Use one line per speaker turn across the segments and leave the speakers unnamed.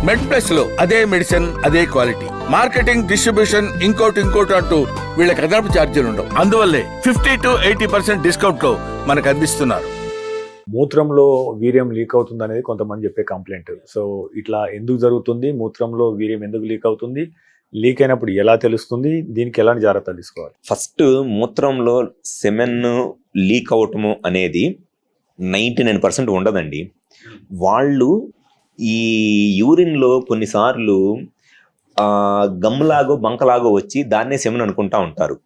మెడ్ plus లో అదే medicine అదే క్వాలిటీ, మార్కెటింగ్, డిస్ట్రిబ్యూషన్, ఇంకోటి అంటూ వీళ్ళకి అదనపు ఛార్జీలు ఉండవు. అందువల్లే 50 to 80% డిస్కౌంట్ లో మనకు అందిస్తున్నారు.
మూత్రంలో వీర్యం లీక్ అవుతుంది అనేది కొంతమంది చెప్పే కంప్లైంట్. సో ఇట్లా ఎందుకు జరుగుతుంది, మూత్రంలో వీర్యం ఎందుకు లీక్ అవుతుంది, లీక్ అయినప్పుడు ఎలా తెలుస్తుంది, దీనికి ఎలాంటి జాగ్రత్తలు తీసుకోవాలి?
ఫస్ట్ మూత్రంలో సెమెన్ లీక్ అవటము అనేది 99% ఉండదండి. వాళ్ళు ఈ యూరిన్లో కొన్నిసార్లు గమ్లాగో బంకలాగో వచ్చి దాన్నే సెమెన్ అనుకుంటా ఉంటారు.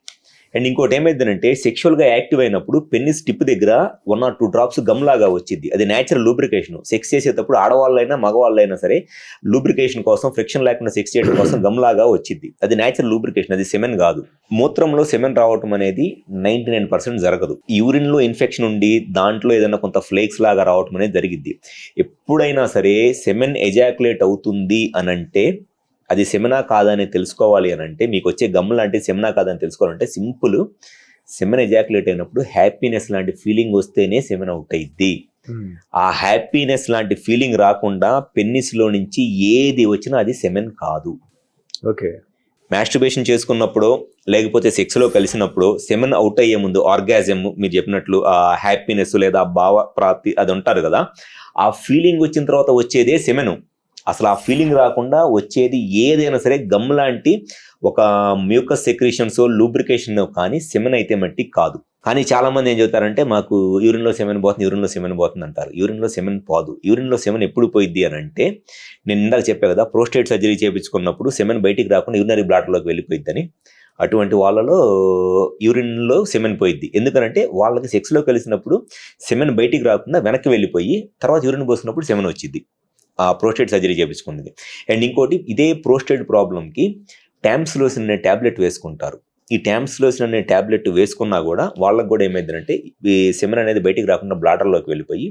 అండ్ ఇంకోటి ఏమైందంటే సెక్షువల్గా యాక్టివ్ అయినప్పుడు పెన్నిస్ టిప్ దగ్గర 1 or 2 drops గమ్లాగా వచ్చింది. అది న్యాచురల్ లూబ్రికేషన్. సెక్స్ చేసేటప్పుడు ఆడవాళ్ళైనా మగవాళ్ళైనా సరే లూబ్రికేషన్ కోసం, ఫ్రిక్షన్ లేకుండా సెక్స్ చేయడం కోసం గమ్లాగా వచ్చింది. అది న్యాచురల్ లూబ్రికేషన్, అది సెమెన్ కాదు. మూత్రంలో సెమెన్ రావటం అనేది 99% జరగదు. యూరిన్లో ఇన్ఫెక్షన్ ఉండి దాంట్లో ఏదైనా కొంత ఫ్లేక్స్ లాగా రావటం అనేది జరిగిద్ది. ఎప్పుడైనా సరే సెమెన్ ఎజాక్యులేట్ అవుతుంది అనంటే అది సెమెనా కాదని తెలుసుకోవాలి అని అంటే, మీకు వచ్చే గమ్ లాంటి సెమెనా కాదని తెలుసుకోవాలంటే సింపుల్, సెమెన్ ఎజాక్యులేట్ అయినప్పుడు హ్యాపీనెస్ లాంటి ఫీలింగ్ వస్తేనే సెమెన్ అవుట్ అయింది. ఆ హ్యాపీనెస్ లాంటి ఫీలింగ్ రాకుండా పెన్నిస్లో నుంచి ఏది వచ్చినా అది సెమెన్ కాదు.
ఓకే.
మాస్టర్బేషన్ చేసుకున్నప్పుడు లేకపోతే సెక్స్లో కలిసినప్పుడు సెమెన్ అవుట్ అయ్యే ముందు ఆర్గాజం, మీరు చెప్పినట్లు ఆ హ్యాపీనెస్ లేదా భావ ప్రాప్తి అది ఉంటారు కదా, ఆ ఫీలింగ్ వచ్చిన తర్వాత వచ్చేదే సెమెను. అసలు ఆ ఫీలింగ్ రాకుండా వచ్చేది ఏదైనా సరే గమ్ లాంటి ఒక మ్యూకస్ సెక్రీషన్స్, లూబ్రికేషన్, కానీ సెమెన్ అయితే మట్టి కాదు. కానీ చాలా మంది ఏం చెబుతారంటే మాకు యూరిన్లో సెమెన్ పోతుంది అంటారు. యూరిన్లో సెమెన్ పోదు. యూరిన్లో సెమెన్ ఎప్పుడు పోయిద్ది అని అంటే, నేను ఇందాక చెప్పా కదా, ప్రోస్టేట్ సర్జరీ చేయించుకున్నప్పుడు సెమెన్ బయటికి రాకుండా యూరినరీ బ్లాడర్లోకి వెళ్ళిపోయిద్దని. అటువంటి వాళ్ళలో యూరిన్లో సెమెన్ పోయిద్ది. ఎందుకంటే వాళ్ళకి సెక్స్లో కలిసినప్పుడు సెమెన్ బయటికి రాకుండా వెనక్కి వెళ్ళిపోయి తర్వాత యూరిన్ పోసుకున్నప్పుడు సెమెన్ వచ్చింది. ఆ ప్రోస్టేట్ సర్జరీ చేయించుకుంది. అండ్ ఇంకోటి, ఇదే ప్రోస్టేట్ ప్రాబ్లంకి ట్యామ్స్లోసిన్ అనే ట్యాబ్లెట్ వేసుకుంటారు. ఈ ట్యామ్స్లోసిన్ అనే ట్యాబ్లెట్ వేసుకున్నా కూడా వాళ్ళకు కూడా ఏమైందంటే ఈ సెమెన్ అనేది బయటికి రాకుండా బ్లాడర్లోకి వెళ్ళిపోయి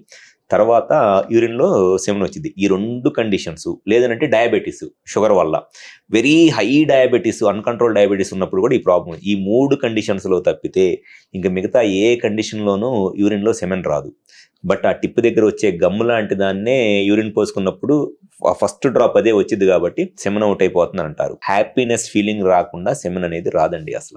తర్వాత యూరిన్లో సెమెన్ వచ్చింది. ఈ 2 కండిషన్స్, లేదంటే డయాబెటీస్, షుగర్ వల్ల very high diabetes, uncontrol diabetes ఉన్నప్పుడు కూడా ఈ ప్రాబ్లం. ఈ 3 కండిషన్స్లో తప్పితే ఇంకా మిగతా ఏ కండిషన్లోనూ యూరిన్లో సెమెన్ రాదు. బట్ ఆ టిప్ దగ్గర వచ్చే గమ్ లాంటి దాన్నే యూరిన్ పోసుకున్నప్పుడు ఫస్ట్ డ్రాప్ అదే వచ్చింది కాబట్టి సెమెన్ అవుట్ అయిపోతుంది అంటారు. హ్యాపీనెస్ ఫీలింగ్ రాకుండా సెమెన్ అనేది రాదండి అసలు.